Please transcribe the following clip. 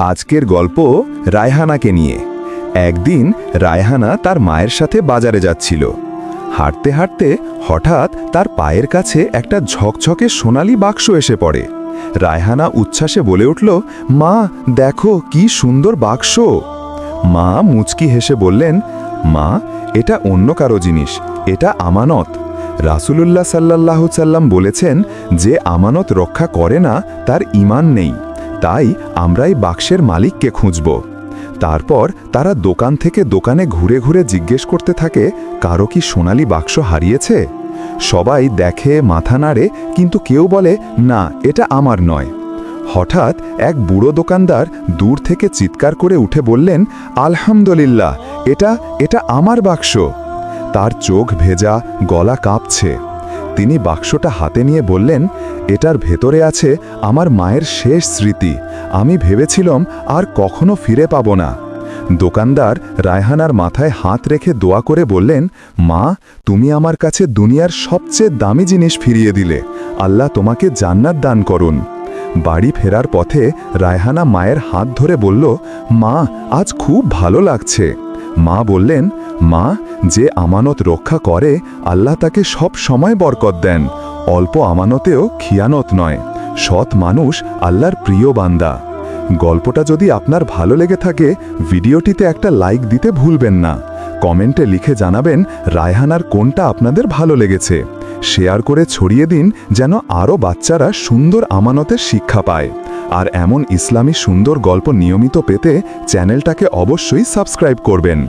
আজকের গল্প রায়হানাকে নিয়ে। একদিন রায়হানা তার মায়ের সাথে বাজারে যাচ্ছিল। হাঁটতে হাঁটতে হঠাৎ তার পায়ের কাছে একটা ঝকঝকে সোনালি বাক্স এসে পড়ে। রায়হানা উচ্ছ্বাসে বলে উঠল, মা দেখো কি সুন্দর বাক্স। মা মুচকি হেসে বললেন, মা এটা অন্য কারো জিনিস, এটা আমানত। রাসূলুল্লাহ সাল্লাল্লাহু সাল্লাম বলেছেন, যে আমানত রক্ষা করে না তার ঈমান নেই। তাই আমরা এই বাক্সের মালিককে খুঁজব। তারপর তারা দোকান থেকে দোকানে ঘুরে ঘুরে জিজ্ঞেস করতে থাকে, কারো কি সোনালি বাক্স হারিয়েছে? সবাই দেখে, মাথা নাড়ে, কিন্তু কেউ বলে, না এটা আমার নয়। হঠাৎ এক বুড়ো দোকানদার দূর থেকে চিৎকার করে উঠে বললেন, আলহামদুলিল্লাহ, এটা আমার বাক্স। তার চোখ ভেজা, গলা কাঁপছে। তিনি বাক্সটা হাতে নিয়ে বললেন, এটার ভেতরে আছে আমার মায়ের শেষ স্মৃতি। আমি ভেবেছিলাম আর কখনো ফিরে পাব না। দোকানদার রায়হানার মাথায় হাত রেখে দোয়া করে বললেন, মা তুমি আমার কাছে দুনিয়ার সবচেয়ে দামি জিনিস ফিরিয়ে দিলে। আল্লাহ তোমাকে জান্নাত দান করুন। বাড়ি ফেরার পথে রায়হানা মায়ের হাত ধরে বলল, মা আজ খুব ভালো লাগছে। মা বললেন, মা যে আমানত রক্ষা করে আল্লাহ তাকে সব সময় বরকত দেন। অল্প আমানতেও খিয়ানত নয়। সৎ মানুষ আল্লাহর প্রিয় বান্দা। গল্পটা যদি আপনার ভালো লেগে থাকে, ভিডিওটিতে একটা লাইক দিতে ভুলবেন না। কমেন্টে লিখে জানাবেন রায়হানার কোনটা আপনাদের ভালো লেগেছে। শেয়ার করে ছড়িয়ে দিন যেন আরও বাচ্চারা সুন্দর আমানতের শিক্ষা পায়। আর এমন ইসলামী সুন্দর গল্প নিয়মিত পেতে চ্যানেলটাকে অবশ্যই সাবস্ক্রাইব করবেন।